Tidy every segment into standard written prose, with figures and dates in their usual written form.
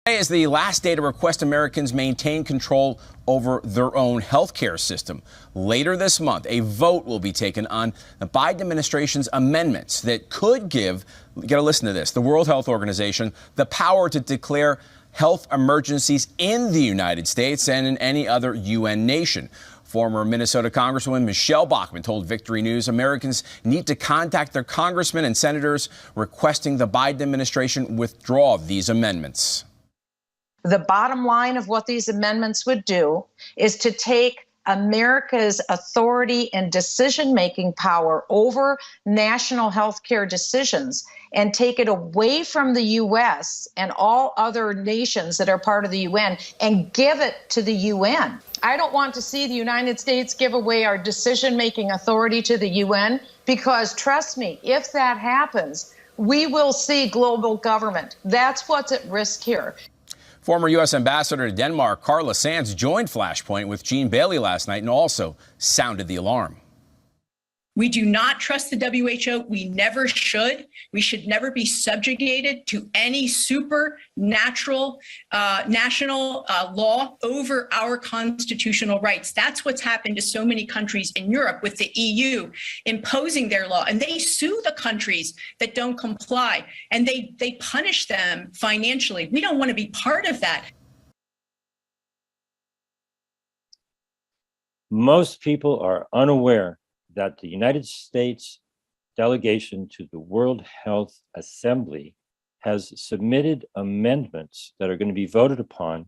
Today is the last day to request Americans maintain control over their own health care system. Later this month, a vote will be taken on the Biden administration's amendments that could give, you got to listen to this, the World Health Organization the power to declare health emergencies in the United States and in any other UN nation. Former Minnesota Congresswoman Michelle Bachmann told Victory News Americans need to contact their congressmen and senators requesting the Biden administration withdraw these amendments. The bottom line of what these amendments would do is to take America's authority and decision-making power over national health care decisions and take it away from the U.S. and all other nations that are part of the UN and give it to the UN. I don't want to see the United States give away our decision-making authority to the UN because, trust me, if that happens, we will see global government. That's what's at risk here. Former U.S. Ambassador to Denmark, Carla Sands, joined Flashpoint with Gene Bailey last night and also sounded the alarm. We do not trust the WHO. We never should. We should never be subjugated to any supernatural national law over our constitutional rights. That's what's happened to so many countries in Europe with the EU imposing their law. And they sue the countries that don't comply, and they punish them financially. We don't want to be part of that. Most people are unaware that the United States delegation to the World Health Assembly has submitted amendments that are going to be voted upon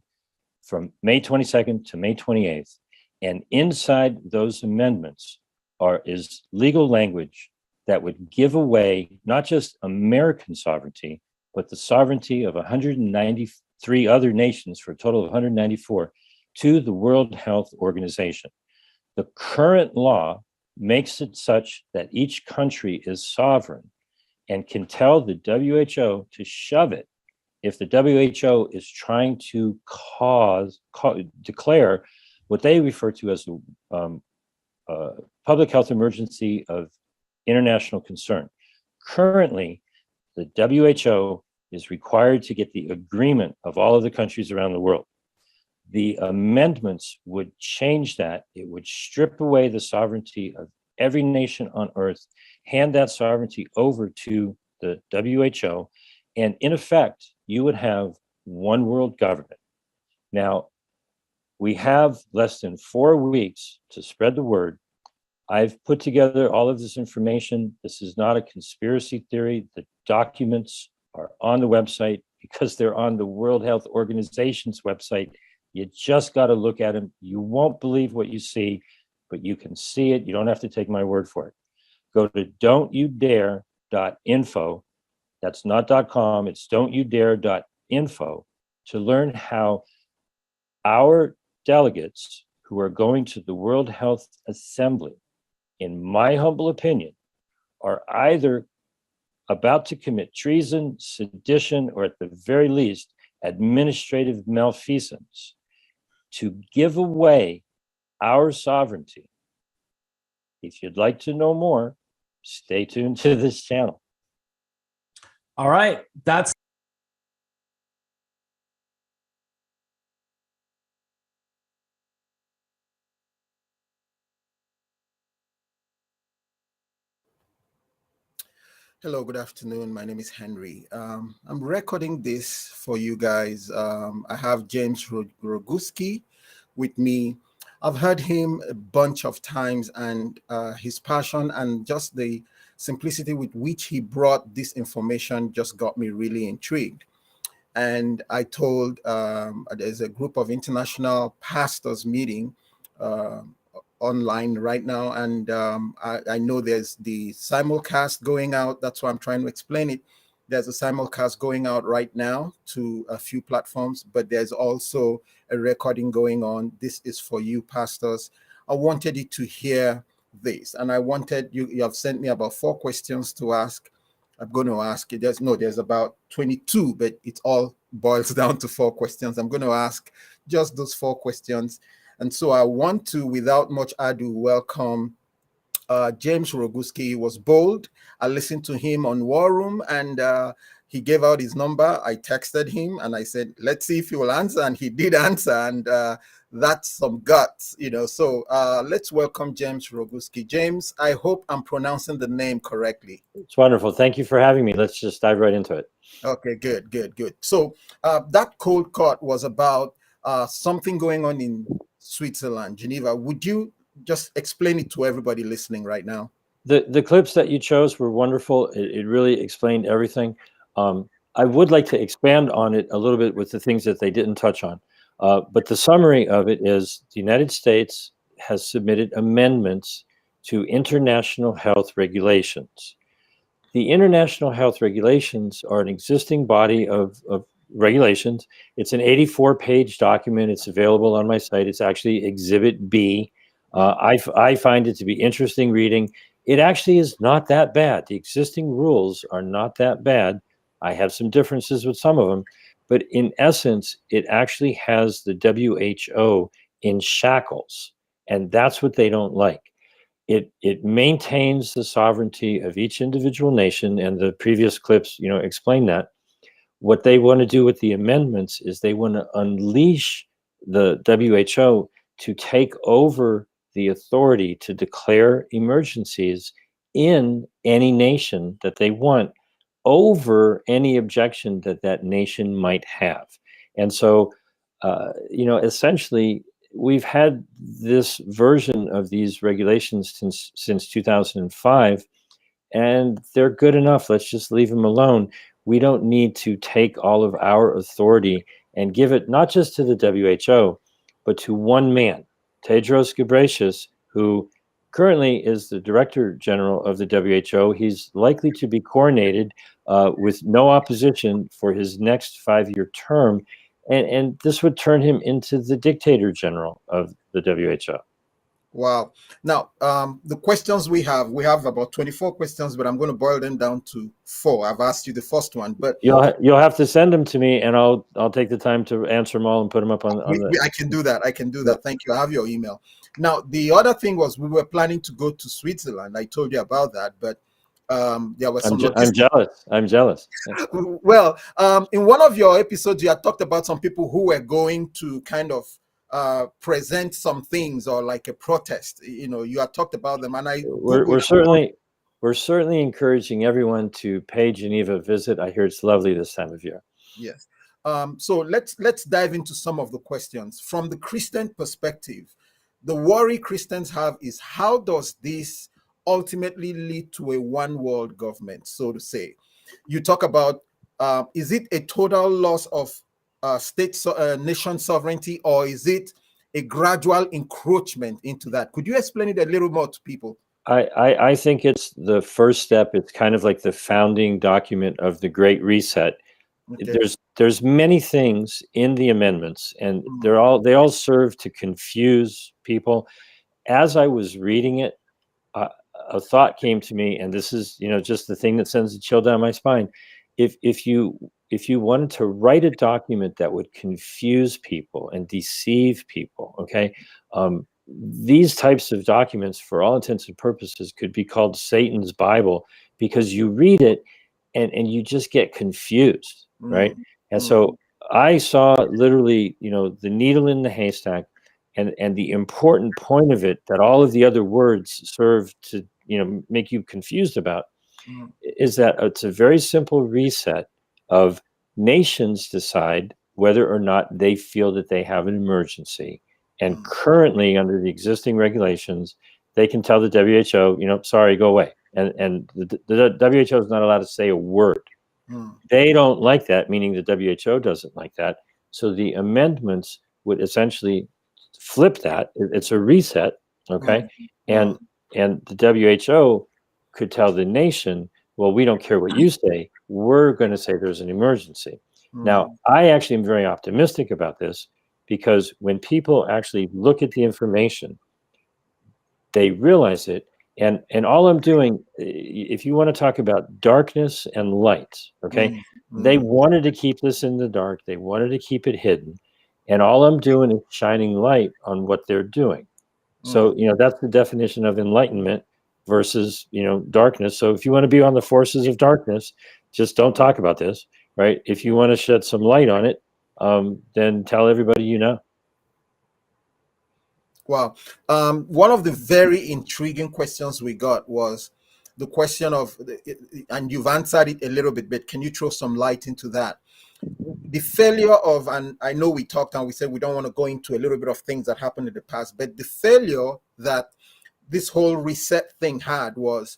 from May 22nd to May 28th. And inside those amendments is legal language that would give away not just American sovereignty, but the sovereignty of 193 other nations for a total of 194 to the World Health Organization. The current law makes it such that each country is sovereign and can tell the WHO to shove it if the WHO is trying to declare what they refer to as a public health emergency of international concern. Currently, the WHO is required to get the agreement of all of the countries around the world. The amendments would change that. It would strip away the sovereignty of every nation on earth, hand that sovereignty over to the WHO, and in effect, you would have one world government. Now, we have less than 4 weeks to spread the word. I've put together all of this information. This is not a conspiracy theory. The documents are on the website because they're on the World Health Organization's website. You just got to look at them. You won't believe what you see, but you can see it. You don't have to take my word for it. Go to don'tyoudare.info. That's not .com. It's don'tyoudare.info to learn how our delegates who are going to the World Health Assembly, in my humble opinion, are either about to commit treason, sedition, or at the very least, administrative malfeasance to give away our sovereignty. If you'd like to know more, stay tuned to this channel. All right, that's Hello, good afternoon. My name is Henry. I'm recording this for you guys. I have James Roguski with me. I've heard him a bunch of times, and his passion and just the simplicity with which he brought this information just got me really intrigued. And I told there's a group of international pastors meeting online right now, and I know there's the simulcast going out. That's why I'm trying to explain it. There's a simulcast going out right now to a few platforms, but there's also a recording going on. This is for you, pastors. I wanted you to hear this, and I wanted you have sent me about 4 questions to ask. I'm going to ask you. There's about 22, but it all boils down to 4 questions. I'm going to ask just those 4 questions. And so I want to, without much ado, welcome James Roguski. He was bold. I listened to him on War Room, and He gave out his number. I texted him and I said, let's see if he will answer. And he did answer. And that's some guts, you know. So let's welcome James Roguski. James, I hope I'm pronouncing the name correctly. It's wonderful. Thank you for having me. Let's just dive right into it. Okay, good, good, good. So that cold cut was about something going on in Switzerland, Geneva. Would you just explain it to everybody listening right now? The clips that you chose were wonderful. It really explained everything. I would like to expand on it a little bit with the things that they didn't touch on. But the summary of it is the United States has submitted amendments to international health regulations. The international health regulations are an existing body of regulations. It's an 84-page document. It's available on my site. It's actually Exhibit B. I find it to be interesting reading. It actually is not that bad. The existing rules are not that bad. I have some differences with some of them, but in essence, it actually has the WHO in shackles, and that's what they don't like. It maintains the sovereignty of each individual nation, and the previous clips, you know, explain that. What they want to do with the amendments is they want to unleash the WHO to take over the authority to declare emergencies in any nation that they want, over any objection that that nation might have. And so, you know, essentially, we've had this version of these regulations since 2005, and they're good enough. Let's just leave them alone. We don't need to take all of our authority and give it not just to the WHO, but to one man, Tedros Ghebreyesus, who currently is the Director General of the WHO. He's likely to be coronated with no opposition for his next 5-year term. And this would turn him into the Dictator General of the WHO. Wow. Now, the questions we have about 24 questions, but I'm going to boil them down to 4. I've asked you the first one, but you'll have to send them to me, and I'll take the time to answer them all and put them up on the. I can do that. I can do that. Thank you. I have your email. Now, the other thing was we were planning to go to Switzerland. I told you about that, but there was some. I'm jealous. I'm jealous. Well, in one of your episodes, you had talked about some people who were going to kind of present some things or like a protest. You know, you had talked about them, and we're certainly encouraging everyone to pay Geneva a visit. I hear it's lovely this time of year. Yes. So let's dive into some of the questions from the Christian perspective. The worry Christians have is, how does this ultimately lead to a one world government, so to say? You talk about, is it a total loss of nation sovereignty, or is it a gradual encroachment into that? Could you explain it a little more to people? I think it's the first step. It's kind of like the founding document of the Great Reset. Okay. There's many things in the amendments, and they all serve to confuse people. As I was reading it, a thought came to me, and this is, you know, just the thing that sends a chill down my spine. If you wanted to write a document that would confuse people and deceive people, okay, these types of documents, for all intents and purposes, could be called Satan's Bible, because you read it and you just get confused, right? And so I saw literally, you know, the needle in the haystack, and the important point of it that all of the other words serve to, you know, make you confused about, is that it's a very simple reset of nations decide whether or not they feel that they have an emergency. And currently, under the existing regulations, they can tell the WHO, you know, sorry, go away. And the WHO is not allowed to say a word. They don't like that, meaning the WHO doesn't like that. So the amendments would essentially flip that. It's a reset, okay? And the WHO could tell the nation, well, we don't care what you say. We're going to say there's an emergency. Now, I actually am very optimistic about this, because when people actually look at the information, they realize it. And all I'm doing, if you want to talk about darkness and light, okay, they wanted to keep this in the dark. They wanted to keep it hidden. And all I'm doing is shining light on what they're doing. So, you know, that's the definition of enlightenment versus, you know, darkness. So if you want to be on the forces of darkness, just don't talk about this, right? If you want to shed some light on it, then tell everybody you know. Wow. One of the very intriguing questions we got was the question of, and you've answered it a little bit, but can you throw some light into that? The failure of, and I know we talked and we said we don't want to go into a little bit of things that happened in the past, but the failure that this whole reset thing had was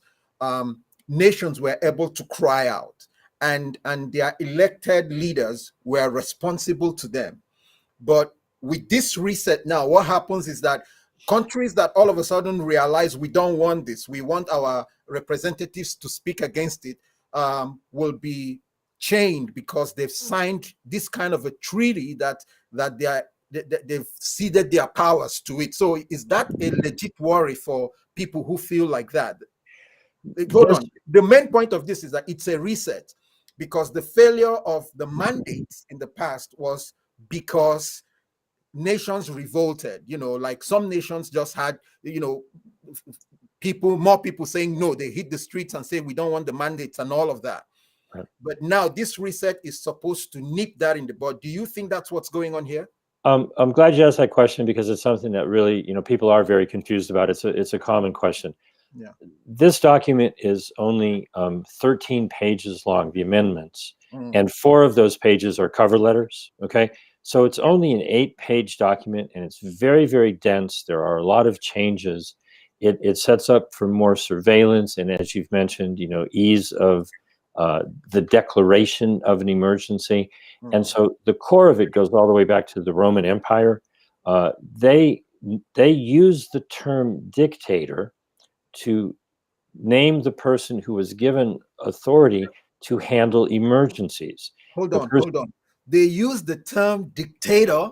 nations were able to cry out, and their elected leaders were responsible to them. But with this reset now, what happens is that countries that all of a sudden realize we don't want this, we want our representatives to speak against it, will be chained because they've signed this kind of a treaty that they've ceded their powers to it. So is that a legit worry for people who feel like that? Hold on. The main point of this is that it's a reset, because the failure of the mandates in the past was because nations revolted. Like some nations just had, more people saying no. They hit the streets and say we don't want the mandates and all of that. Right. But now this reset is supposed to nip that in the bud. Do you think that's what's going on here? I'm glad you asked that question, because it's something that really, people are very confused about. It's a common question. Yeah. This document is only 13 pages long, the amendments, and 4 of those pages are cover letters. Okay. So it's only an 8-page document, and it's very, very dense. There are a lot of changes. It sets up for more surveillance, and as you've mentioned, ease of the declaration of an emergency. And so the core of it goes all the way back to the Roman Empire. They use the term dictator to name the person who was given authority to handle emergencies. Hold on. They use the term dictator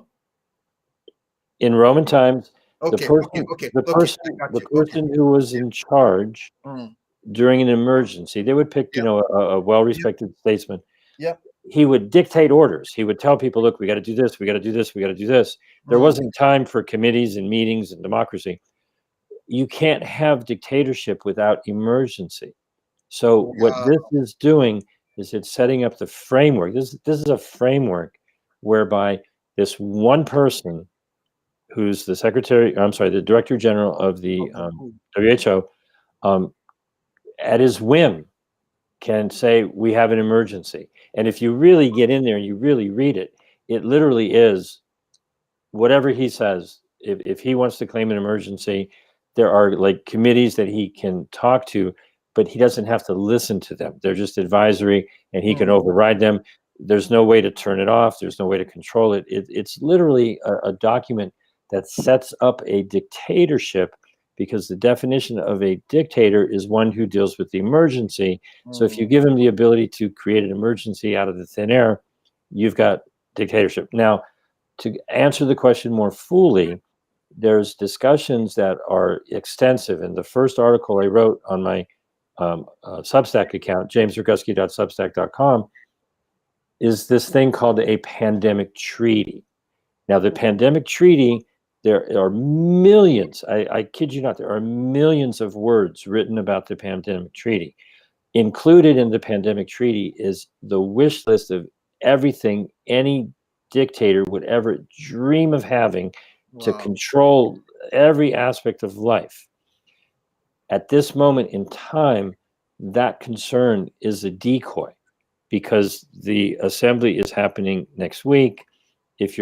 in Roman times. Okay. The person who was in charge during an emergency, they would pick, a well-respected statesman. Yeah. He would dictate orders. He would tell people, look, we got to do this, we got to do this, we got to do this. There wasn't time for committees and meetings and democracy. You can't have dictatorship without emergency. So what this is doing is it's setting up the framework. This is a framework whereby this one person, who's the the Director General of the WHO, at his whim, can say we have an emergency. And if you really get in there and you really read it, it literally is whatever he says. If he wants to claim an emergency, there are like committees that he can talk to, but he doesn't have to listen to them. They're just advisory, and he can override them. There's no way to turn it off. There's no way to control it. It's literally a document that sets up a dictatorship, because the definition of a dictator is one who deals with the emergency. So if you give him the ability to create an emergency out of the thin air, you've got dictatorship. Now, to answer the question more fully, there's discussions that are extensive. And the first article I wrote on my Substack account, jamesroguski.substack.com, is this thing called a pandemic treaty. Now, the pandemic treaty, there are millions, I kid you not, there are millions of words written about the pandemic treaty. Included in the pandemic treaty is the wish list of everything any dictator would ever dream of having to control every aspect of life. At this moment in time, that concern is a decoy, because the assembly is happening next week. If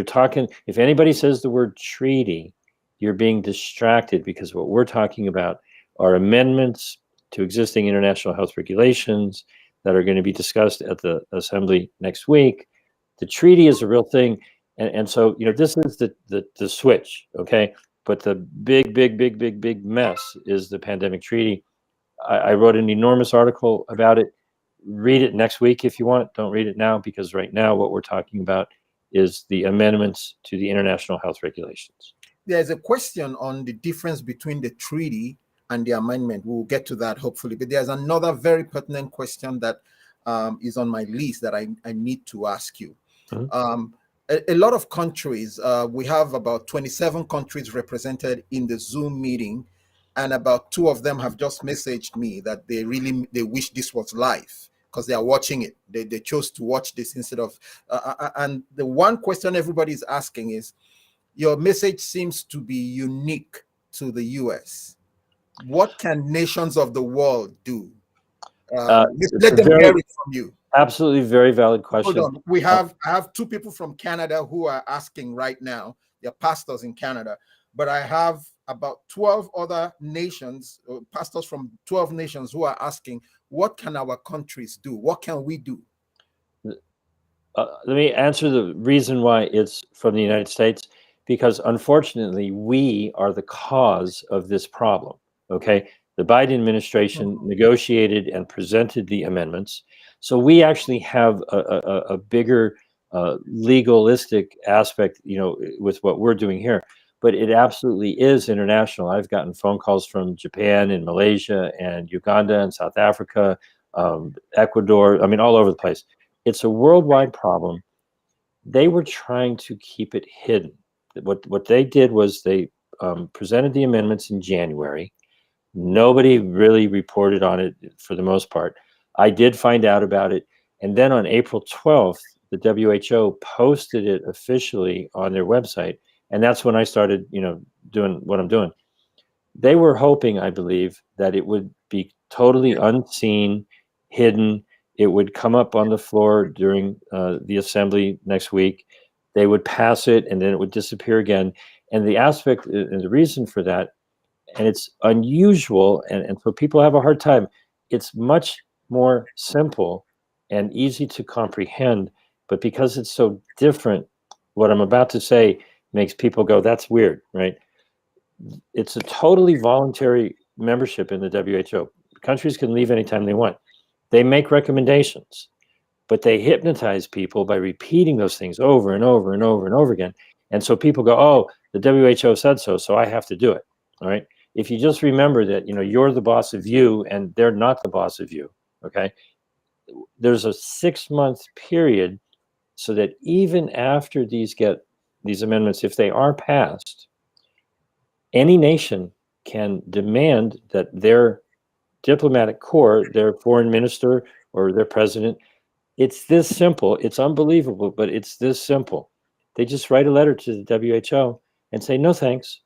anybody says the word treaty, you're being distracted, because what we're talking about are amendments to existing international health regulations that are going to be discussed at the assembly next week. The treaty is a real thing. And so, this is the switch, okay? But the big mess is the pandemic treaty. I wrote an enormous article about it. Read it next week if you want. Don't read it now, because right now what we're talking about is the amendments to the international health regulations. There's a question on the difference between the treaty and the amendment. We'll get to that hopefully. But there's another very pertinent question that is on my list that I need to ask you. A lot of countries, we have about 27 countries represented in the Zoom meeting, and about 2 of them have just messaged me that they wish this was live, because they are watching it. They chose to watch this instead of, and the one question everybody is asking is, your message seems to be unique to the US. What can nations of the world do? Let them hear it from you. Absolutely very valid question. Hold on. I have two people from Canada who are asking right now. They're pastors in Canada, but I have about 12 other nations, pastors from 12 nations who are asking, what can our countries do? What can we do? Let me answer the reason why it's from the United States, because unfortunately, we are the cause of this problem, okay? The Biden administration negotiated and presented the amendments. So we actually have a bigger legalistic aspect, you know, with what we're doing here. But it absolutely is international. I've gotten phone calls from Japan and Malaysia and Uganda and South Africa, Ecuador, I mean, all over the place. It's a worldwide problem. They were trying to keep it hidden. What they did was they presented the amendments in January. Nobody really reported on it for the most part. I did find out about it. And then on April 12th, the WHO posted it officially on their website. And that's when I started, you know, doing what I'm doing. They were hoping, I believe, that it would be totally unseen, hidden. It would come up on the floor during the assembly next week. They would pass it, and then it would disappear again. And the aspect and the reason for that, and it's unusual, and so people have a hard time. It's much more simple and easy to comprehend, but because it's so different, what I'm about to say makes people go, that's weird, right? It's a totally voluntary membership in the WHO. Countries can leave anytime they want. They make recommendations, but they hypnotize people by repeating those things over and over and over and over again. And so people go, oh, the WHO said so, so I have to do it, all right? If you just remember that, you know, you're the boss of you and they're not the boss of you, okay? There's a 6-month period so that even after these amendments, if they are passed, any nation can demand that their diplomatic corps, their foreign minister or their president, it's this simple. It's unbelievable, but it's this simple. They just write a letter to the WHO and say, no, thanks.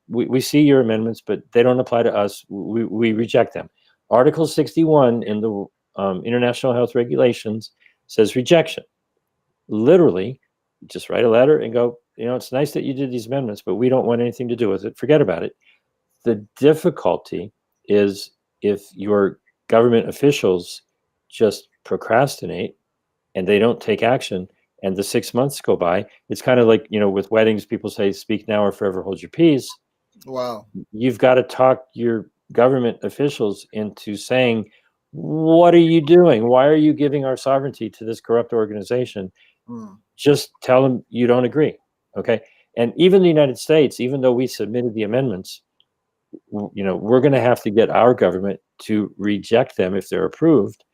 We see your amendments, but they don't apply to us. We reject them. Article 61 in the International Health Regulations says rejection. Literally, just write a letter and go, you know, it's nice that you did these amendments, but we don't want anything to do with it. Forget about it. The difficulty is if your government officials just procrastinate and they don't take action and the 6 months go by. It's kind of like, you know, with weddings, people say, speak now or forever hold your peace. Wow. You've got to talk your government officials into saying, what are you doing? Why are you giving our sovereignty to this corrupt organization? Just tell them you don't agree. Okay. And even the United States, even though we submitted the amendments, you know, we're going to have to get our government to reject them if they're approved.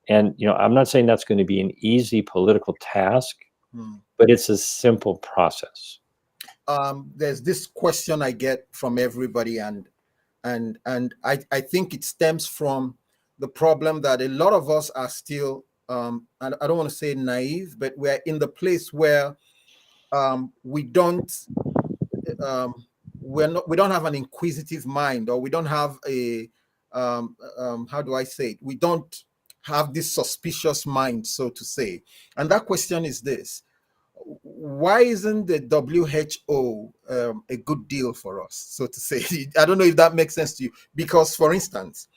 And, you know, I'm not saying that's going to be an easy political task, but it's a simple process. There's this question I get from everybody, and I think it stems from the problem that a lot of us are still, I don't want to say naive, but we're in the place where we don't have an inquisitive mind, or we don't have a how do I say it? We don't have this suspicious mind, so to say. And that question is this: why isn't the WHO a good deal for us, so to say? I don't know if that makes sense to you, because, for instance,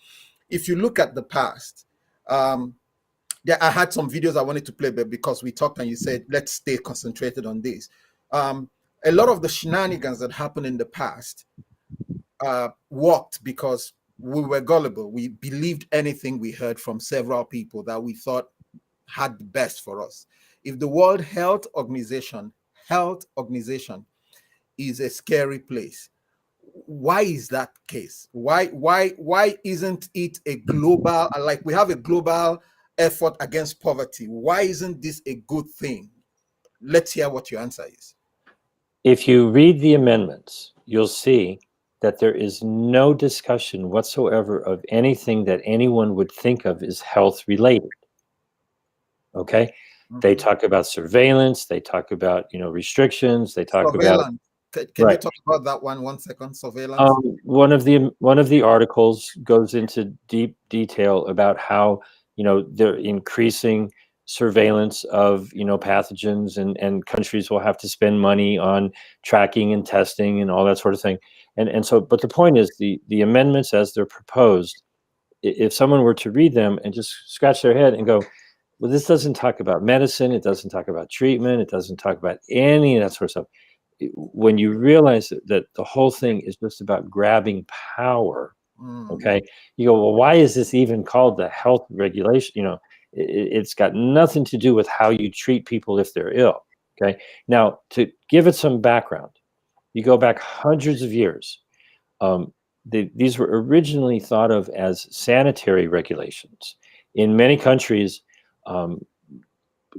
if you look at the past, I had some videos I wanted to play, but because we talked and you said, let's stay concentrated on this. A lot of the shenanigans that happened in the past worked because we were gullible. We believed anything we heard from several people that we thought had the best for us. If the World Health Organization is a scary place, why is that case? Why isn't it a global, like we have a global effort against poverty? Why isn't this a good thing? Let's hear what your answer is. If you read the amendments, you'll see that there is no discussion whatsoever of anything that anyone would think of as health related. Okay. They talk about surveillance. They talk about, restrictions. They talk about Surveillance. Can you talk about that 1 second? Surveillance. one of the articles goes into deep detail about how they're increasing surveillance of pathogens, and countries will have to spend money on tracking and testing and all that sort of thing. And so, but the point is, the amendments as they're proposed, if someone were to read them and just scratch their head and go, well, this doesn't talk about medicine, it doesn't talk about treatment, it doesn't talk about any of that sort of stuff. When you realize that the whole thing is just about grabbing power, okay, you go, well, why is this even called the health regulation? It's got nothing to do with how you treat people if they're ill. Okay, now to give it some background, you go back hundreds of years. These were originally thought of as sanitary regulations. In many countries,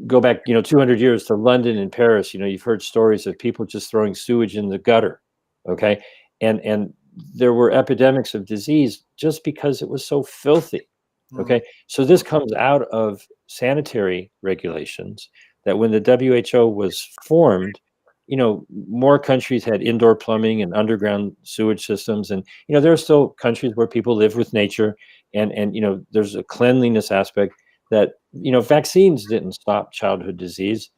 go back 200 years to London and Paris, you've heard stories of people just throwing sewage in the gutter. Okay, and there were epidemics of disease just because it was so filthy. Okay, so this comes out of sanitary regulations, that when the WHO was formed, more countries had indoor plumbing and underground sewage systems, and there are still countries where people live with nature, and there's a cleanliness aspect that vaccines didn't stop childhood disease.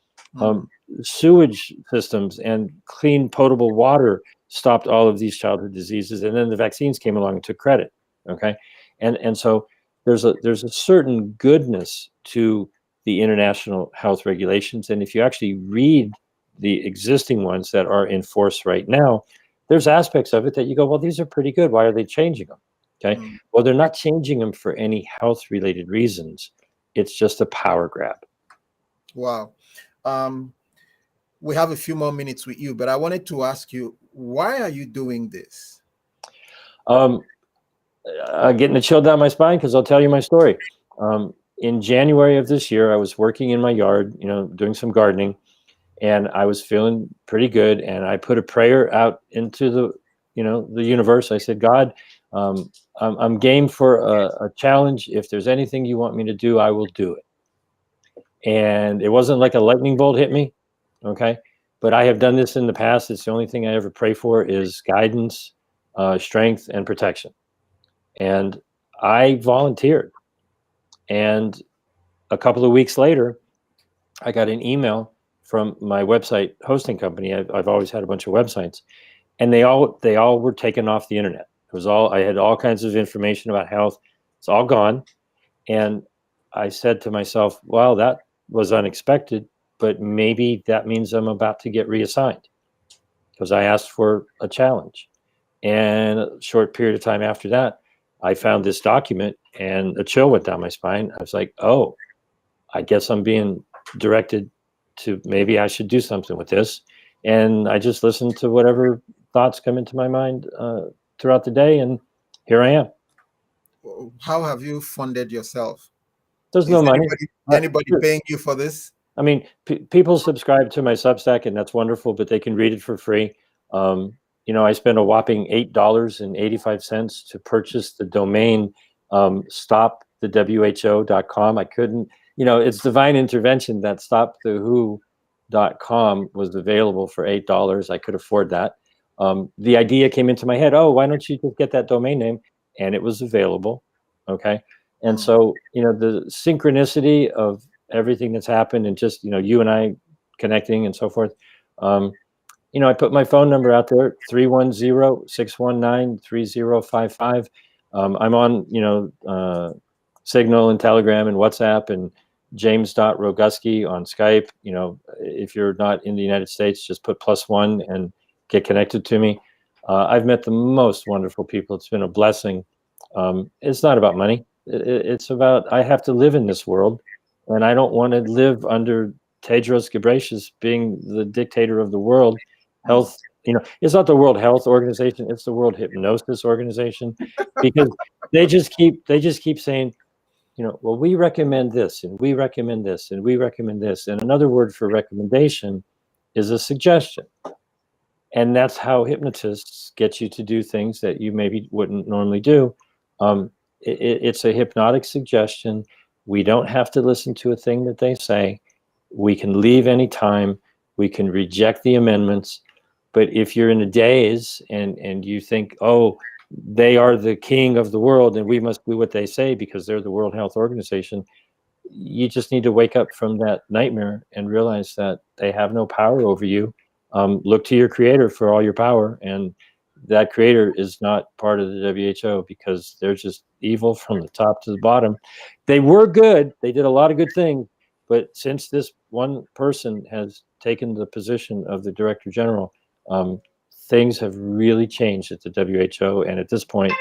Sewage systems and clean potable water stopped all of these childhood diseases, and then the vaccines came along and took credit. Okay, and so there's a certain goodness to the international health regulations, and if you actually read the existing ones that are in force right now, there's aspects of it that you go, well, these are pretty good. Why are they changing them? Okay, well, they're not changing them for any health related reasons. It's just a power grab. Wow. We have a few more minutes with you, but I wanted to ask you, why are you doing this? Getting a chill down my spine, because I'll tell you my story. In January of this year, I was working in my yard, doing some gardening, and I was feeling pretty good. And I put a prayer out into the universe. I said, God, I'm game for a challenge. If there's anything you want me to do, I will do it. And it wasn't like a lightning bolt hit me. Okay. But I have done this in the past. It's the only thing I ever pray for is guidance, strength, and protection. And I volunteered. And a couple of weeks later, I got an email from my website hosting company. I've always had a bunch of websites, and they all were taken off the internet. It was I had all kinds of information about health. It's all gone. And I said to myself, well, that was unexpected, but maybe that means I'm about to get reassigned, because I asked for a challenge. And a short period of time after that, I found this document and a chill went down my spine. I was like, oh, I guess I'm being directed to maybe I should do something with this. And I just listened to whatever thoughts come into my mind throughout the day, and here I am. How have you funded yourself? There's no money. Anybody paying you for this? I mean, people subscribe to my Substack, and that's wonderful, but they can read it for free. I spent a whopping $8.85 to purchase the domain stopthewho.com. I couldn't, it's divine intervention that stopthewho.com was available for $8. I could afford that. The idea came into my head, oh, why don't you just get that domain name? And it was available. Okay. And so, the synchronicity of everything that's happened, and just, you and I connecting and so forth. I put my phone number out there, 310-619-3055. I'm on, Signal and Telegram and WhatsApp, and James.Roguski on Skype. If you're not in the United States, just put +1 and get connected to me. I've met the most wonderful people. It's been a blessing. It's not about money. It's about, I have to live in this world, and I don't want to live under Tedros Ghebreyesus being the dictator of the world health. It's not the World Health Organization. It's the World Hypnosis Organization, because they just keep saying, well, we recommend this, and we recommend this, and we recommend this. And another word for recommendation is a suggestion. And that's how hypnotists get you to do things that you maybe wouldn't normally do. It's a hypnotic suggestion We don't have to listen to a thing that they say. We can leave anytime. We can reject the amendments. But if you're in a daze and you think, oh, they are the king of the world and we must do what they say because they're the World Health Organization, you just need to wake up from that nightmare and realize that they have no power over you. Look to your creator for all your power, and that creator is not part of the WHO because they're just evil from the top to the bottom. They were good. They did a lot of good things. But since this one person has taken the position of the director general, things have really changed at the WHO. And at this point,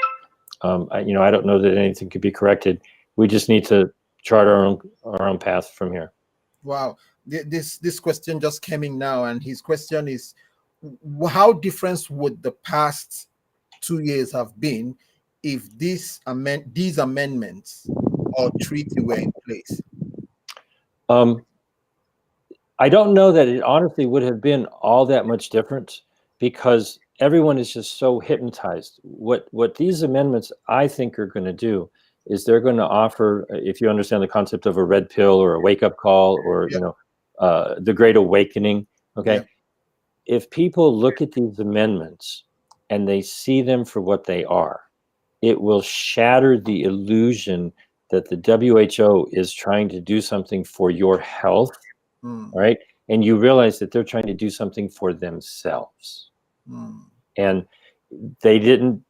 I don't know that anything could be corrected. We just need to chart our own path from here. Wow, this question just came in now, and his question is, how different would the past 2 years have been if these amendments or treaty were in place? I don't know that it honestly would have been all that much different because everyone is just so hypnotized. What these amendments, I think, are going to do is they're going to offer, if you understand the concept of a red pill or a wake-up call or, the Great Awakening, okay? Yeah. If people look at these amendments and they see them for what they are, it will shatter the illusion that the WHO is trying to do something for your health, right? And you realize that they're trying to do something for themselves. And they didn't,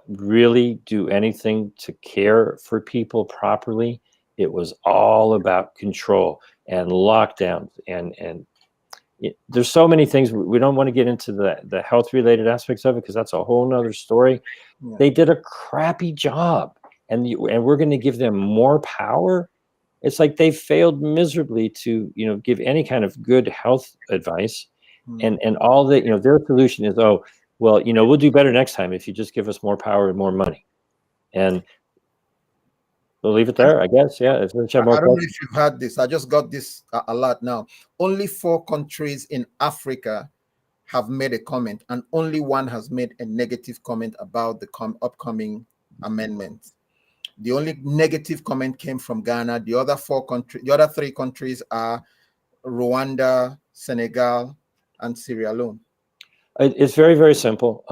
really do anything to care for people properly. It was all about control and lockdowns and there's so many things. We don't want to get into the health related aspects of it because that's a whole nother story. Yeah. They did a crappy job and we're going to give them more power. It's like they failed miserably to, give any kind of good health advice. And all that, their solution is, oh, well, we'll do better next time if you just give us more power and more money. And we'll leave it there, I guess. Yeah. I don't know if you've had this. I just got this a lot now. Only 4 countries in Africa have made a comment, and only one has made a negative comment about the upcoming amendment. The only negative comment came from Ghana. The other 3 countries are Rwanda, Senegal, and Sierra Leone. It's very, very simple.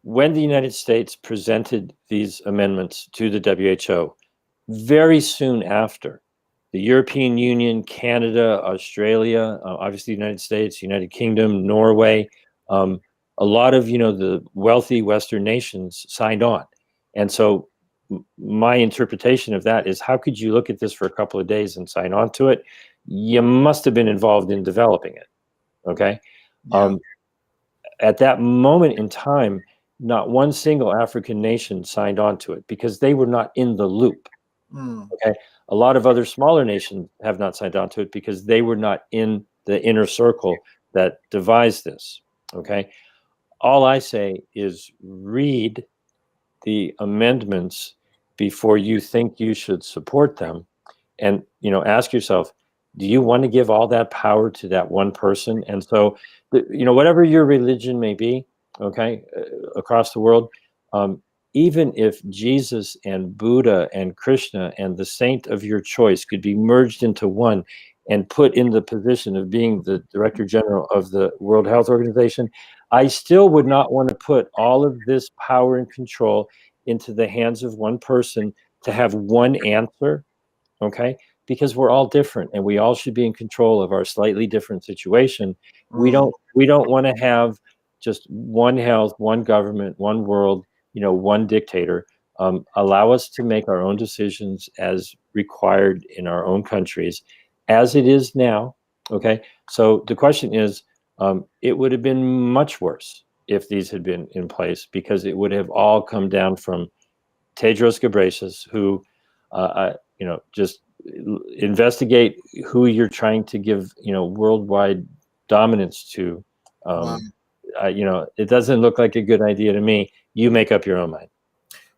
When the United States presented these amendments to the WHO, very soon after, the European Union, Canada, Australia, obviously the United States, United Kingdom, Norway, a lot of, the wealthy Western nations signed on. And so my interpretation of that is, how could you look at this for a couple of days and sign on to it? You must have been involved in developing it. Okay. Yeah. At that moment in time, not one single African nation signed on to it because they were not in the loop. Okay. A lot of other smaller nations have not signed on to it because they were not in the inner circle that devised this. Okay. All I say is read the amendments before you think you should support them, and ask yourself, do you want to give all that power to that one person? And so, whatever your religion may be, okay, across the world, even if Jesus and Buddha and Krishna and the saint of your choice could be merged into one and put in the position of being the director general of the World Health Organization, I still would not want to put all of this power and control into the hands of one person to have one answer, okay? Because we're all different and we all should be in control of our slightly different situation. We don't want to have just one health, one government, one world, one dictator. Allow us to make our own decisions as required in our own countries, as it is now, okay? So the question is, it would have been much worse if these had been in place, because it would have all come down from Tedros Ghebreyesus, who, just investigate who you're trying to give, worldwide dominance to. Wow. It doesn't look like a good idea to me. You make up your own mind.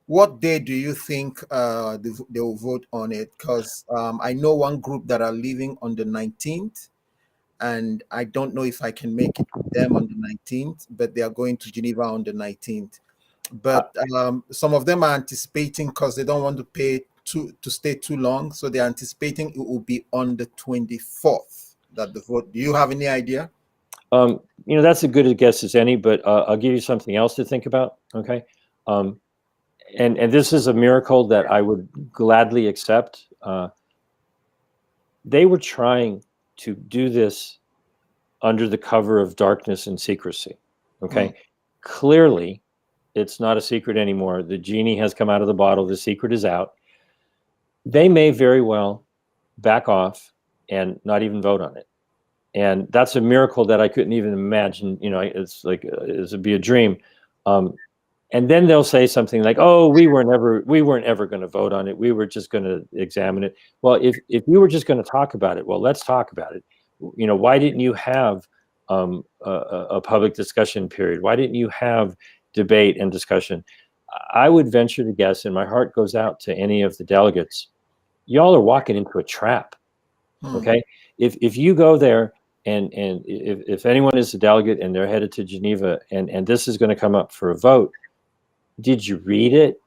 What day do you think they will vote on it? Because I know one group that are leaving on the 19th. And I don't know if I can make it with them on the 19th, but they are going to Geneva on the 19th. But some of them are anticipating, because they don't want to pay to stay too long, so they're anticipating it will be on the 24th that the vote. Do you have any idea? You know, that's as good a guess as any, but I'll give you something else to think about. Okay. And this is a miracle that I would gladly accept. They were trying to do this under the cover of darkness and secrecy. Okay. Clearly, it's not a secret anymore. The genie has come out of the bottle. The secret is out. They may very well back off and not even vote on it. And that's a miracle that I couldn't even imagine. You know, it's like it would be a dream. And then they'll say something like, "Oh, we weren't ever going to vote on it. We were just going to examine it." Well, if you were just going to talk about it, well, let's talk about it. You know, why didn't you have a public discussion period? Why didn't you have debate and discussion? I would venture to guess, and my heart goes out to any of the delegates. Y'all are walking into a trap. Okay, if you go there. And if anyone is a delegate and they're headed to Geneva and this is going to come up for a vote, did you read it?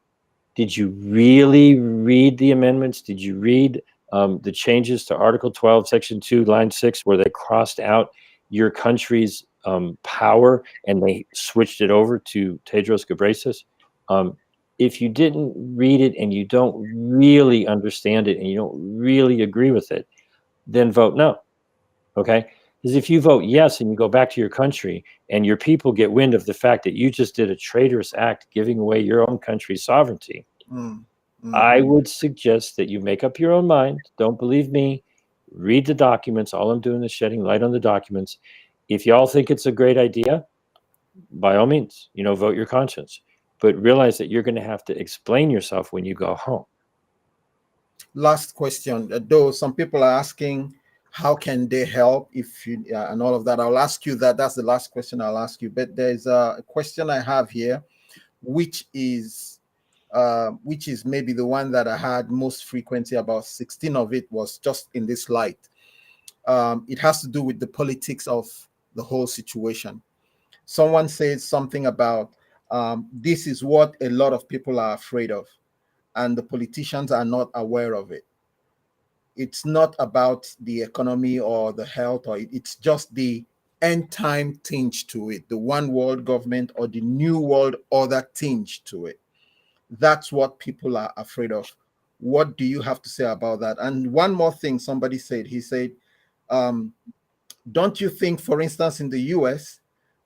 Did you really read the amendments? Did you read the changes to Article 12, Section 2, Line 6, where they crossed out your country's power and they switched it over to Tedros Ghebreyesus? If you didn't read it and you don't really understand it and you don't really agree with it, then vote no. Okay? Because if you vote yes and you go back to your country and your people get wind of the fact that you just did a traitorous act giving away your own country's sovereignty, I would suggest that you make up your own mind. Don't believe me. Read the documents. All I'm doing is shedding light on the documents. If y'all think it's a great idea, by all means, you know, vote your conscience. But realize that you're going to have to explain yourself when you go home. Last question. Though some people are asking, how can they help if you and all of that? I'll ask you that. That's the last question I'll ask you. But there's a question I have here, which is maybe the one that I had most frequently. About 16 of it was just in this light. It has to do with the politics of the whole situation. Someone said something about this is what a lot of people are afraid of, and the politicians are not aware of it. It's not about the economy or the health, or it's just the end time tinge to it, the one world government or the new world order tinge to it. That's what people are afraid of. What do you have to say about that? And one more thing somebody said, he said, don't you think, for instance, in the US,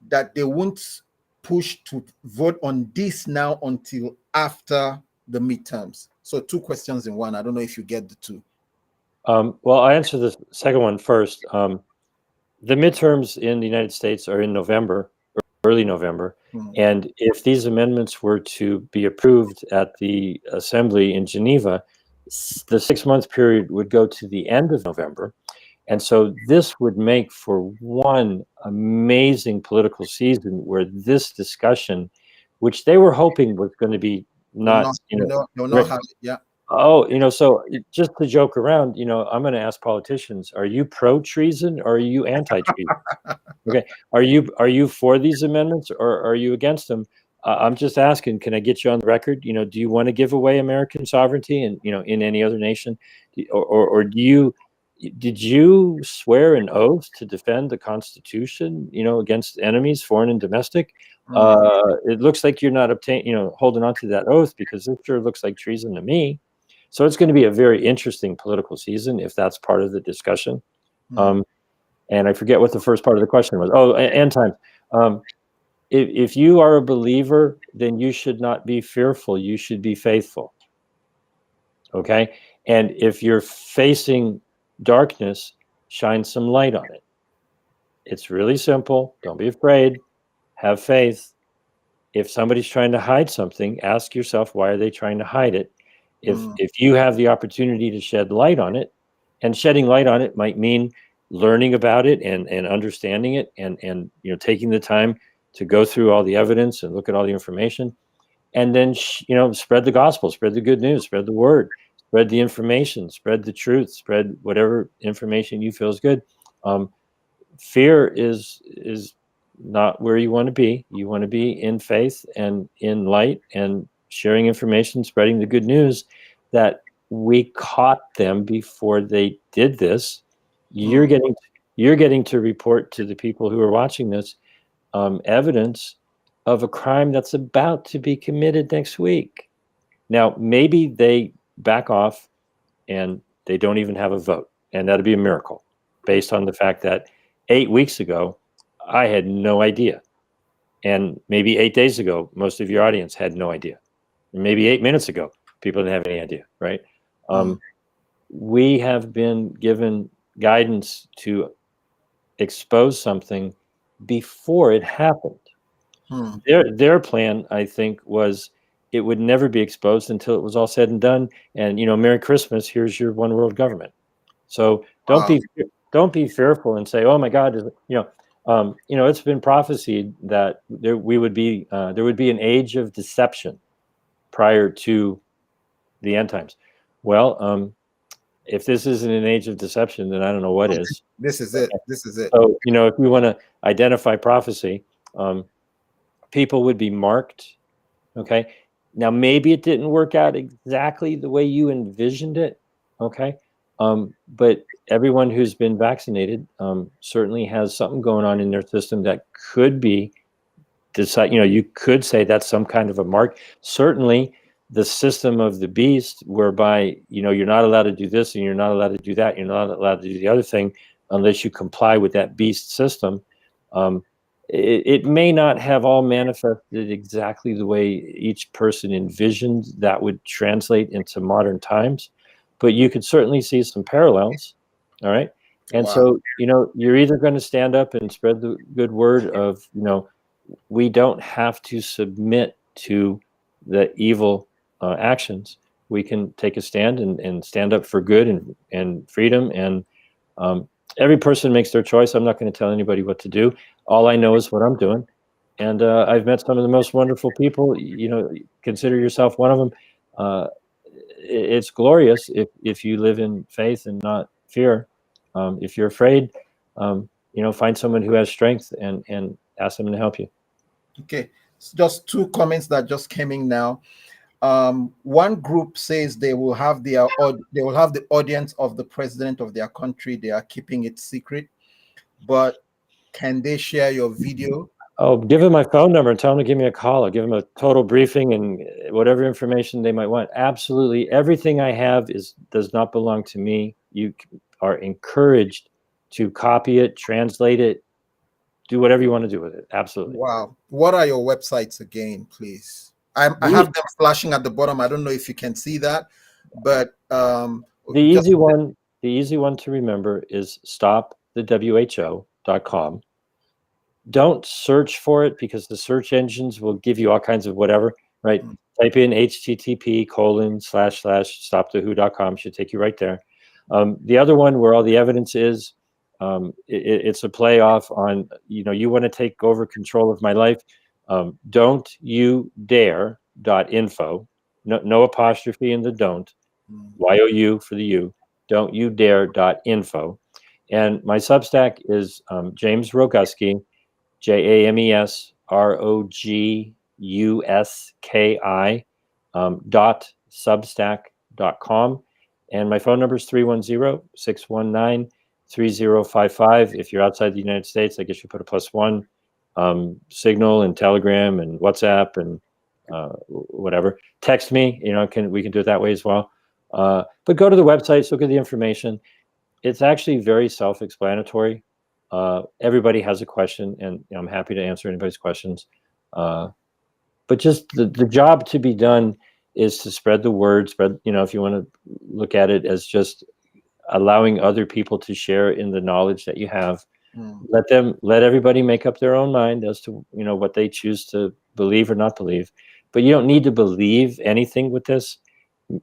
that they won't push to vote on this now until after the midterms? So 2 questions in one. I don't know if you get the 2. Well, I answer the second one first. The midterms in the United States are in November, early November. And if these amendments were to be approved at the assembly in Geneva, the 6-month period would go to the end of November. And so this would make for one amazing political season where this discussion, which they were hoping was going to be not, yeah. Oh, you know, so just to joke around, you know, I'm going to ask politicians, are you pro-treason or are you anti-treason? Okay. Are you for these amendments or are you against them? I'm just asking, can I get you on the record? You know, do you want to give away American sovereignty and, you know, in any other nation? Or did you swear an oath to defend the Constitution, you know, against enemies, foreign and domestic? It looks like you're not holding on to that oath, because it sure looks like treason to me. So it's going to be a very interesting political season if that's part of the discussion. And I forget what the first part of the question was. Oh, end time. If you are a believer, then you should not be fearful. You should be faithful. Okay? And if you're facing darkness, shine some light on it. It's really simple. Don't be afraid. Have faith. If somebody's trying to hide something, ask yourself, why are they trying to hide it? If you have the opportunity to shed light on it, and shedding light on it might mean learning about it and understanding it and you know, taking the time to go through all the evidence and look at all the information, and then you know, spread the gospel, spread the good news, spread the word, spread the information, spread the truth, spread whatever information you feel is good. Fear is not where you want to be. You want to be in faith and in light and sharing information, spreading the good news that we caught them before they did this. You're getting to report to the people who are watching this evidence of a crime that's about to be committed next week. Now, maybe they back off and they don't even have a vote, and that'd be a miracle, based on the fact that 8 weeks ago, I had no idea. And maybe 8 days ago, most of your audience had no idea. And maybe 8 minutes ago, people didn't have any idea, right? We have been given guidance to expose something before it happened. Their plan, I think, was it would never be exposed until it was all said and done. And, you know, Merry Christmas, here's your one world government. So don't be fearful and say, oh my God, you know, it's been prophesied that there would be an age of deception prior to the end times. Well, if this isn't an age of deception, then I don't know what is. This is it. This is it. So, you know, if we want to identify prophecy, people would be marked. Okay. Now, maybe it didn't work out exactly the way you envisioned it. Okay. But everyone who's been vaccinated certainly has something going on in their system that could be decide. You know, you could say that's some kind of a mark. Certainly, the system of the beast, whereby, you know, you're not allowed to do this and you're not allowed to do that, you're not allowed to do the other thing unless you comply with that beast system. It may not have all manifested exactly the way each person envisioned that would translate into modern times, but you could certainly see some parallels. All right. And so, you know, you're either going to stand up and spread the good word of, you know, we don't have to submit to the evil actions. We can take a stand and stand up for good and freedom. And every person makes their choice. I'm not going to tell anybody what to do. All I know is what I'm doing. And I've met some of the most wonderful people. You know, consider yourself one of them. It's glorious if you live in faith and not fear. If you're afraid, you know, find someone who has strength and ask them to help you. Okay, so just two comments that just came in now. One group says they will have the audience of the president of their country. They are keeping it secret, but can they share your video? Oh, give them my phone number and tell them to give me a call. I'll give them a total briefing and whatever information they might want. Absolutely, everything I have does not belong to me. You are encouraged to copy it, translate it, do whatever you want to do with it. Absolutely. Wow. What are your websites again, please? I have them flashing at the bottom. I don't know if you can see that, but the easy one to remember is stopthewho.com. Don't search for it because the search engines will give you all kinds of whatever, right? Type in http://stopthewho.com, should take you right there. The other one where all the evidence is, it's a play off on, you know, you want to take over control of my life. Don't you dare.info, no apostrophe in the don't, YOU for the U, don't you dare.info. And my Substack is James Roguski, JamesRoguski .substack.com. And my phone number is 310-619-3055. If you're outside the United States, I guess you put a +1. Signal and Telegram and WhatsApp and whatever. Text me, you know, we can do it that way as well. But go to the website, look at the information. It's actually very self-explanatory. Everybody has a question, and I'm happy to answer anybody's questions. But just the job to be done is to spread the word, you know, if you want to look at it as just allowing other people to share in the knowledge that you have. Let everybody make up their own mind as to, you know, what they choose to believe or not believe. But you don't need to believe anything with this,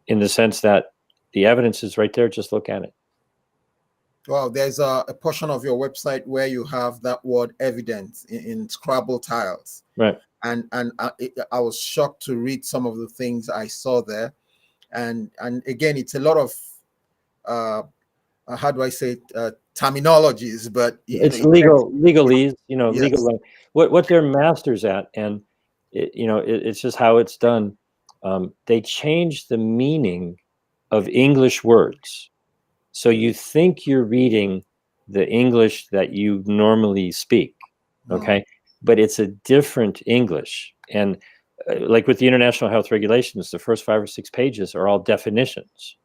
in the sense that the evidence is right there. Just look at it. Well, there's a portion of your website where you have that word evidence in Scrabble tiles. Right. And I was shocked to read some of the things I saw there. And again, it's a lot of, how do I say it? Terminologies, but it's legalese, you know, yes. legal, what they're masters at. And it's just how it's done. They change the meaning of English words. So you think you're reading the English that you normally speak, okay? But it's a different English. And like with the international health regulations, the first 5 or 6 pages are all definitions.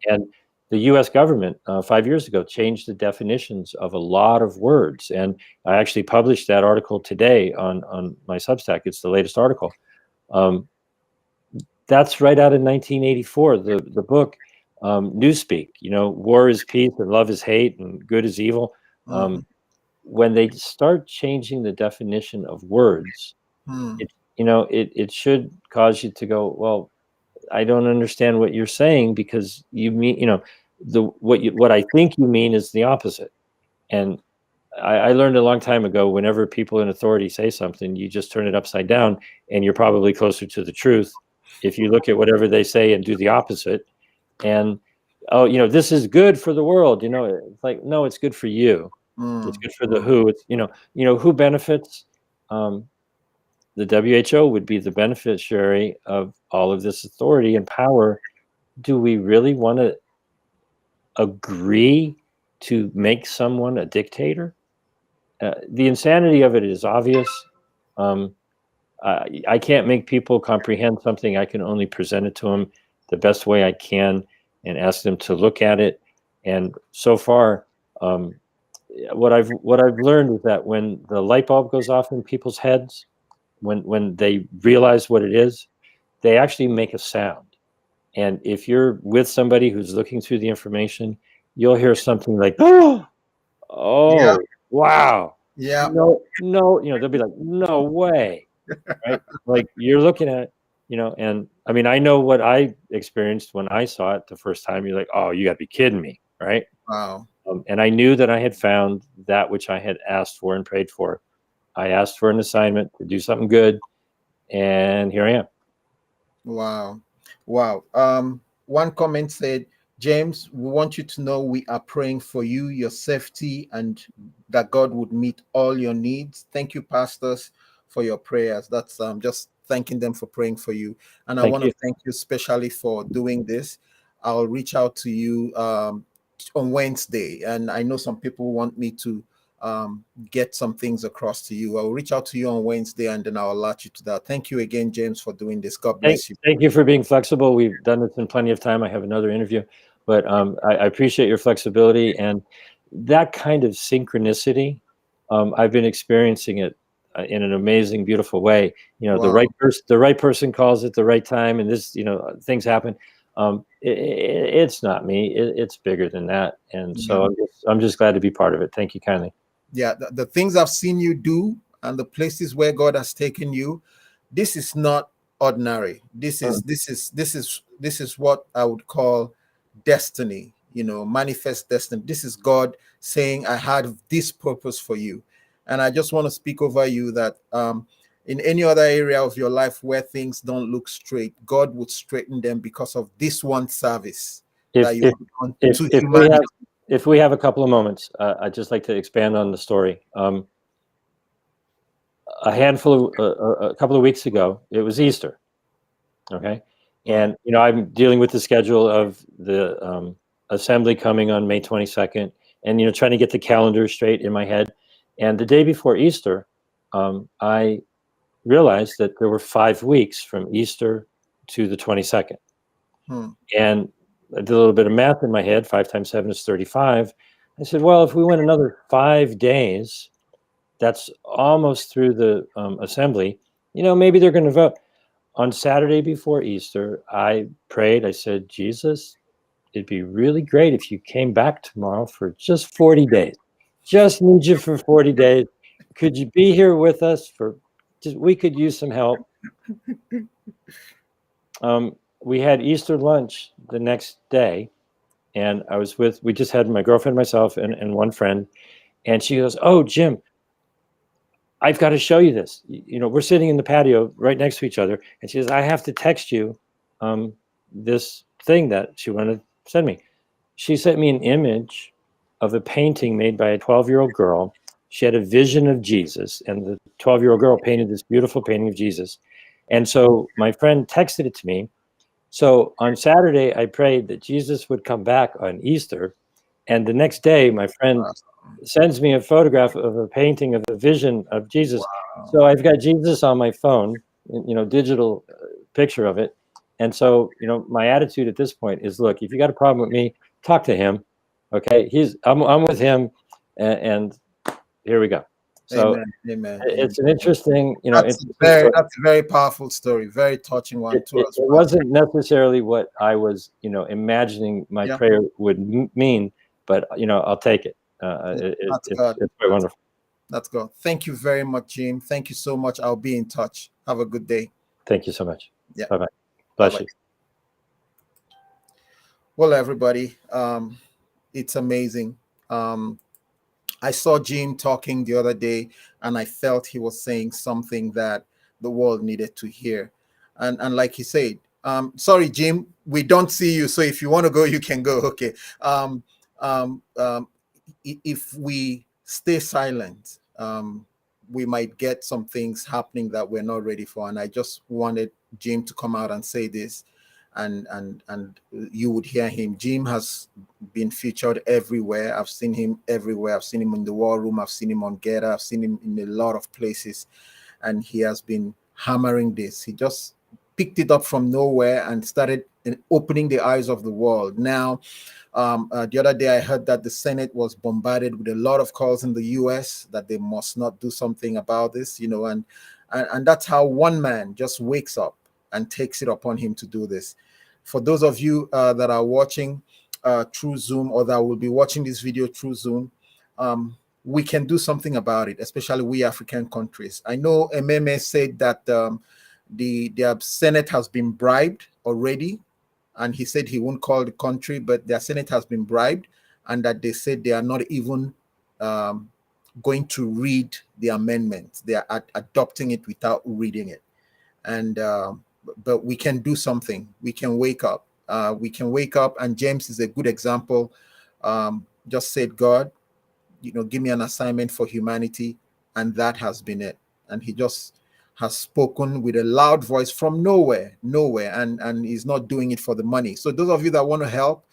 And the US government 5 years ago changed the definitions of a lot of words. And I actually published that article today on my Substack. It's the latest article. That's right out of 1984, the book, Newspeak, you know, war is peace and love is hate and good is evil. When they start changing the definition of words, it should cause you to go, well, I don't understand what you're saying, because you mean, you know, what I think you mean is the opposite. And I learned a long time ago, whenever people in authority say something, you just turn it upside down and you're probably closer to the truth if you look at whatever they say and do the opposite. And, oh, you know, this is good for the world. You know, it's like, no, it's good for you. It's good for the WHO. It's, you know, who benefits? The WHO would be the beneficiary of all of this authority and power. Do we really want to agree to make someone a dictator? The insanity of it is obvious. I can't make people comprehend something. I can only present it to them the best way I can and ask them to look at it. And so far, what I've learned is that when the light bulb goes off in people's heads, when they realize what it is, they actually make a sound. And if you're with somebody who's looking through the information, you'll hear something like, oh, wow. Yeah. No, you know, they'll be like, no way. Right? Like, you're looking at, you know, and I mean, I know what I experienced when I saw it the first time. You're like, oh, you got to be kidding me. Right. Wow. And I knew that I had found that which I had asked for and prayed for. I asked for an assignment to do something good, and here I am. Wow. Wow. One comment said, James, we want you to know we are praying for you, your safety, and that God would meet all your needs. Thank you, pastors, for your prayers. That's just thanking them for praying for you. And I want to thank you especially for doing this. I'll reach out to you on Wednesday. And I know some people want me to get some things across to you. I'll reach out to you on Wednesday, and then I'll alert you to that. Thank you again, James, for doing this. God bless you. Thank you for being flexible. We've done this in plenty of time. I have another interview, but I appreciate your flexibility and that kind of synchronicity. I've been experiencing it in an amazing, beautiful way. You know, wow. the right person calls at the right time, and this, you know, things happen. It's not me. It's bigger than that, and so I'm just glad to be part of it. Thank you kindly. Yeah, the things I've seen you do and the places where God has taken you, this is not ordinary. This is what I would call destiny. You know, manifest destiny. This is God saying, I had this purpose for you. And I just want to speak over you that in any other area of your life where things don't look straight, God would straighten them because of this one service that you have done to humanity. If we have a couple of moments, I'd just like to expand on the story. A couple of weeks ago, it was Easter. Okay. And, you know, I'm dealing with the schedule of the assembly coming on May 22nd and, you know, trying to get the calendar straight in my head. And the day before Easter, I realized that there were 5 weeks from Easter to the 22nd. And I did a little bit of math in my head. 5 times 7 is 35. I said, well, if we went another 5 days, that's almost through the assembly. You know, maybe they're going to vote. On Saturday before Easter, I prayed. I said, Jesus, it'd be really great if you came back tomorrow for just 40 days. Just need you for 40 days. Could you be here with us we could use some help. We had Easter lunch the next day, and we just had my girlfriend, myself, and one friend, and she goes, oh, Jim, I've got to show you this. You know, we're sitting in the patio right next to each other, and she says, I have to text you this thing that she wanted to send me. She sent me an image of a painting made by a 12-year-old girl. She had a vision of Jesus, and the 12-year-old girl painted this beautiful painting of Jesus. And so my friend texted it to me, So on Saturday, I prayed that Jesus would come back on Easter. And the next day, my friend sends me a photograph of a painting of a vision of Jesus. So I've got Jesus on my phone, digital picture of it. And so, my attitude at this point is, look, if you got a problem with me, talk to him. Okay. I'm with him. And here we go. So Amen. Amen. it's an interesting, That's a very powerful story, very touching one too. It wasn't necessarily what I was, imagining my prayer would mean, but I'll take it. It's very wonderful. That's good. Thank you very much, Jim. Thank you so much. I'll be in touch. Have a good day. Thank you so much. Yeah. Bye-bye. Bless you. Well, everybody, it's amazing. I saw Jim talking the other day, and I felt he was saying something that the world needed to hear. And like he said, sorry, Jim, we don't see you. So if you want to go, you can go. Okay. If we stay silent, we might get some things happening that we're not ready for. And I just wanted Jim to come out and say this, and you would hear him. Jim has been featured everywhere. I've seen him everywhere. I've seen him in the War Room. I've seen him on Get. I've seen him in a lot of places, and he has been hammering this. He just picked it up from nowhere and started opening the eyes of the world. Now, the other day I heard that the Senate was bombarded with a lot of calls in the U.S. that they must not do something about this, and that's how one man just wakes up and takes it upon him to do this. For those of you that are watching through Zoom, or that will be watching this video through Zoom, we can do something about it, especially we African countries. I know Ememe said that their Senate has been bribed already, and he said he won't call the country, but their Senate has been bribed, and that they said they are not even going to read the amendments. They are adopting it without reading it. And but we can do something. We can wake up. And James is a good example. Just said, God, give me an assignment for humanity, and that has been it. And he just has spoken with a loud voice from nowhere, and he's not doing it for the money. So those of you that want to help,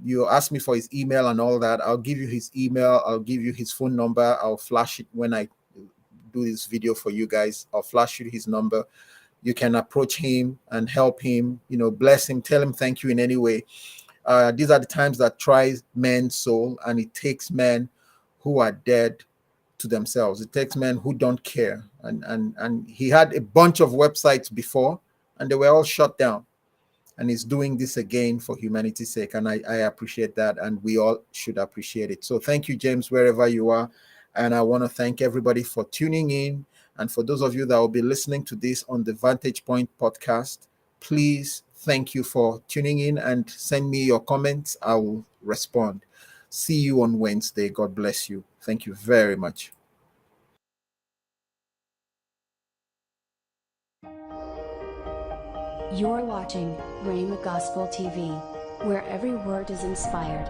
you ask me for his email and all that. I'll give you his email. I'll give you his phone number. I'll flash it when I do this video for you guys. I'll flash you his number. You can approach him and help him, bless him, tell him thank you in any way. These are the times that tries men's soul, and it takes men who are dead to themselves. It takes men who don't care. And he had a bunch of websites before, and they were all shut down. And he's doing this again for humanity's sake. And I appreciate that, and we all should appreciate it. So thank you, James, wherever you are. And I want to thank everybody for tuning in. And for those of you that will be listening to this on the Vantage Point podcast, please, thank you for tuning in, and send me your comments. I will respond. See you on Wednesday. God bless you. Thank you very much. You're watching Rhema Gospel TV, where every word is inspired